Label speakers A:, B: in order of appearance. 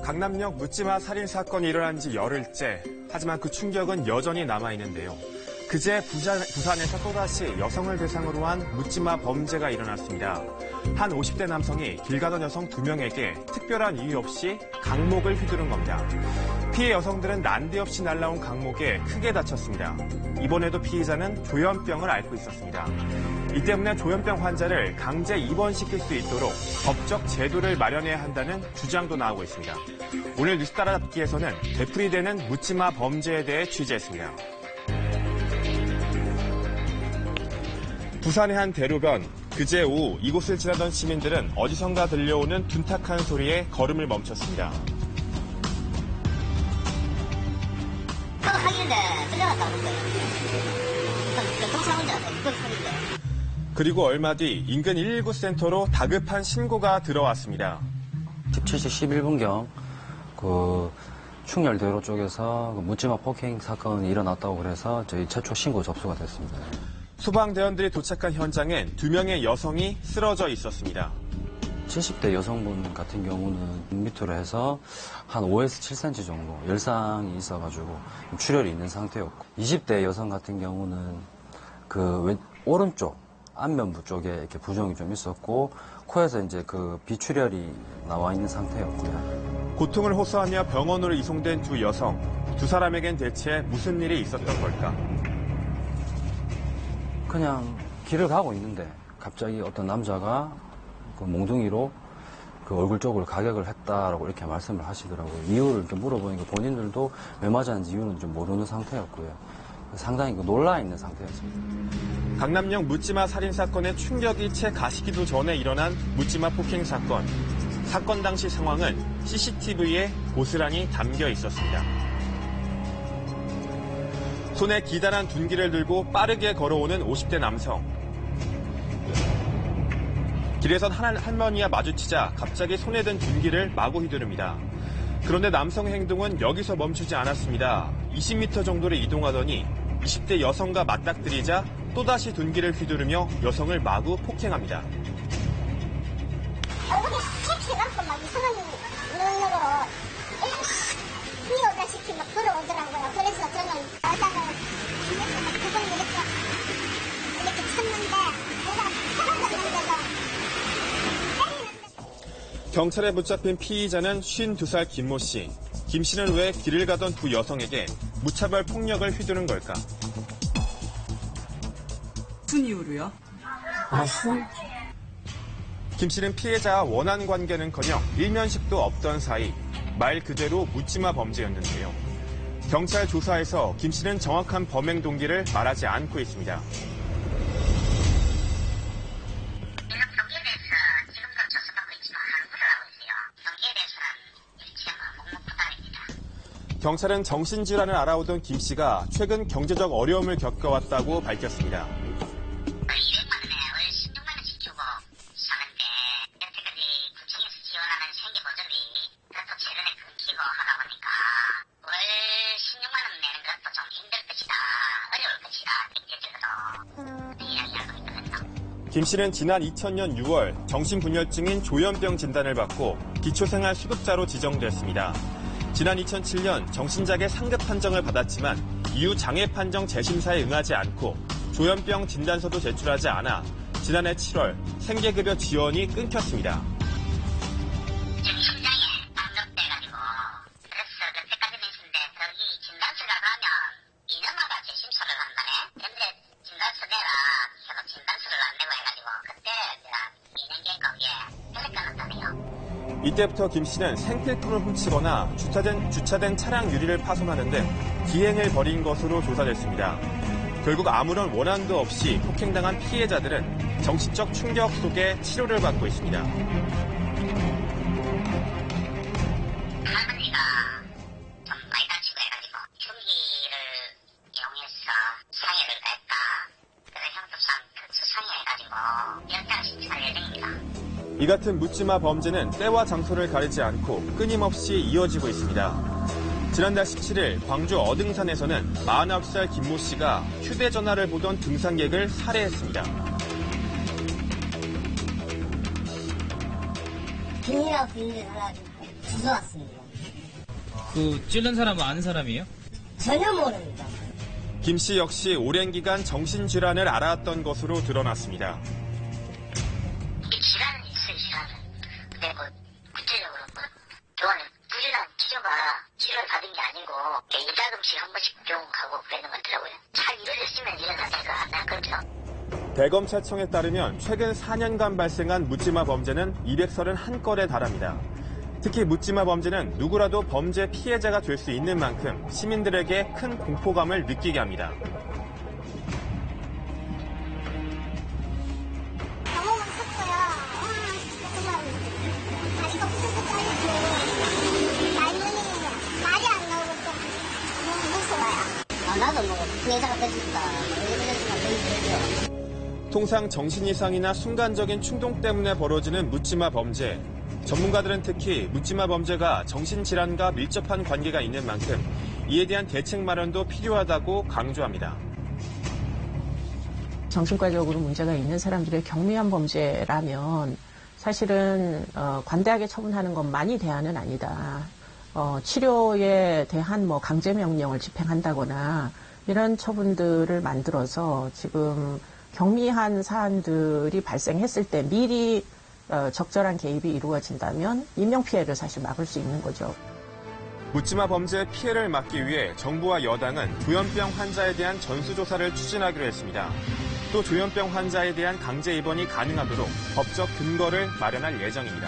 A: 강남역 묻지마 살인 사건이 일어난 지 열흘째. 하지만 그 충격은 여전히 남아있는데요. 그제 부산에서 또다시 여성을 대상으로 한 묻지마 범죄가 일어났습니다. 한 50대 남성이 길 가던 여성 2명에게 특별한 이유 없이 강목을 휘두른 겁니다. 피해 여성들은 난데없이 날라온 강목에 크게 다쳤습니다. 이번에도 피의자는 조현병을 앓고 있었습니다. 이 때문에 조현병 환자를 강제 입원시킬 수 있도록 법적 제도를 마련해야 한다는 주장도 나오고 있습니다. 오늘 뉴스 따라잡기에서는 되풀이되는 묻지마 범죄에 대해 취재했습니다. 부산의 한 대로변, 그제 오후 이곳을 지나던 시민들은 어디선가 들려오는 둔탁한 소리에 걸음을 멈췄습니다.
B: 하길래 들려갔다고 했어요. 교통사고인데 그걸 하길래.
A: 그리고 얼마 뒤 인근 119 센터로 다급한 신고가 들어왔습니다.
C: 17시 11분경 충렬대로 쪽에서 묻지마 폭행 사건이 일어났다고 그래서 저희 최초 신고 접수가 됐습니다.
A: 소방대원들이 도착한 현장엔 2명의 여성이 쓰러져 있었습니다.
C: 70대 여성분 같은 경우는 밑으로 해서 한 5에서 7cm 정도 열상이 있어가지고 출혈이 있는 상태였고, 20대 여성 같은 경우는 오른쪽 안면부 쪽에 이렇게 부종이 좀 있었고, 코에서 이제 비출혈이 나와 있는 상태였고요.
A: 고통을 호소하며 병원으로 이송된 두 여성. 두 사람에겐 대체 무슨 일이 있었던 걸까?
C: 그냥 길을 가고 있는데 갑자기 어떤 남자가 몽둥이로 얼굴 쪽으로 가격을 했다라고 이렇게 말씀을 하시더라고요. 이유를 이렇게 물어보니까 본인들도 왜 맞았는지 이유는 좀 모르는 상태였고요. 상당히 놀라 있는 상태였습니다.
A: 강남역 묻지마 살인 사건의 충격이 채 가시기도 전에 일어난 묻지마 폭행 사건. 사건 당시 상황은 CCTV에 고스란히 담겨 있었습니다. 손에 기다란 둔기를 들고 빠르게 걸어오는 50대 남성. 길에선 할머니와 마주치자 갑자기 손에 든 둔기를 마구 휘두릅니다. 그런데 남성의 행동은 여기서 멈추지 않았습니다. 20m 정도를 이동하더니 20대 여성과 맞닥뜨리자 또다시 둔기를 휘두르며 여성을 마구 폭행합니다.
B: 얼굴이 색이 나고 막 이상한 능력으로 뛰어다시피 막 걸어오더라고요. 그래서 저는 여자를 구멍을 이렇게 쳤는데 내가 사라졌는데도
A: 경찰에 붙잡힌 피의자는 52살 김모 씨. 김 씨는 왜 길을 가던 두 여성에게 무차별 폭력을 휘두른 걸까?
D: 무슨 이유로요?
A: 김 씨는 피해자와 원한 관계는커녕 일면식도 없던 사이. 말 그대로 묻지마 범죄였는데요. 경찰 조사에서 김 씨는 정확한 범행 동기를 말하지 않고 있습니다. 경찰은 정신질환을 알아오던 김 씨가 최근 경제적 어려움을 겪어왔다고 밝혔습니다.
B: 200만 원에 월 16만 원씩 주고 사는데 여태까지 구청에서 지원하는 생계보조비 그것도 최근에 끊기고 하다 보니까 월 16만 원 내는 것도 좀 힘들 것이다. 어려울 것이다. 경제적으로 이야기하고 있거든요.
A: 김 씨는 지난 2000년 6월 정신분열증인 조현병 진단을 받고 기초생활수급자로 지정됐습니다. 지난 2007년 정신장애 상급 판정을 받았지만 이후 장애 판정 재심사에 응하지 않고 조현병 진단서도 제출하지 않아 지난해 7월 생계급여 지원이 끊겼습니다.
B: 심장에 당력돼가지고 그래서 그때까지는 있었는데 거기 진단서가 가면 2년마다 재심사를 한다네. 근데 진단서 내라 해서 진단서를 안 내고 해가지고 그때 제가 2년간 거기에 헬레까놨다네요.
A: 이때부터 김 씨는 생필품을 훔치거나 주차된 차량 유리를 파손하는데 기행을 벌인 것으로 조사됐습니다. 결국 아무런 원한도 없이 폭행당한 피해자들은 정신적 충격 속에 치료를 받고 있습니다.
B: 할머니가 좀 많이 다치고 해가지고 흉기를 이용해서 상해를 했다. 그래서 형법상 특수상해 해가지고 영장 신청할 예정입니다.
A: 이 같은 묻지마 범죄는 때와 장소를 가리지 않고 끊임없이 이어지고 있습니다. 지난달 17일 광주 어등산에서는 49살 김모 씨가 휴대전화를 보던 등산객을 살해했습니다.
B: 비닐하고 비닐을 하나가지고
D: 주워왔습니다.
E: 그 찔른 사람은 아는 사람이에요?
D: 전혀 모릅니다.
A: 김 씨 역시 오랜 기간 정신질환을 앓았던 것으로 드러났습니다.
B: 이 질환은 있어요, 질환은. 근데 뭐 구체적으로 뭐 병원에 부진한 치료가 치료를 받은 게 아니고 일가끔씩 한 번씩 병원 가고 그러는 거더라고요. 잘 이루어졌으면 이런 사태가 안 날 거죠.
A: 대검찰청에 따르면 최근 4년간 발생한 묻지마 범죄는 231건에 달합니다. 특히 묻지마 범죄는 누구라도 범죄 피해자가 될 수 있는 만큼 시민들에게 큰 공포감을 느끼게 합니다.
F: 경험은 컸어요. 정말 다리가 부서져 떨리고 말이 안 나오고 좀 너무 무서워요.
D: 나도 뭐 피해자가 됐으니까 이러지만 너무 힘들죠.
A: 통상 정신이상이나 순간적인 충동 때문에 벌어지는 묻지마 범죄. 전문가들은 특히 묻지마 범죄가 정신질환과 밀접한 관계가 있는 만큼 이에 대한 대책 마련도 필요하다고 강조합니다.
G: 정신과적으로 문제가 있는 사람들의 경미한 범죄라면 사실은 관대하게 처분하는 것만이 대안은 아니다. 치료에 대한 뭐 강제 명령을 집행한다거나 이런 처분들을 만들어서 지금 경미한 사안들이 발생했을 때 미리 적절한 개입이 이루어진다면 인명피해를 사실 막을 수 있는 거죠.
A: 묻지마 범죄 피해를 막기 위해 정부와 여당은 조현병 환자에 대한 전수조사를 추진하기로 했습니다. 또 조현병 환자에 대한 강제 입원이 가능하도록 법적 근거를 마련할 예정입니다.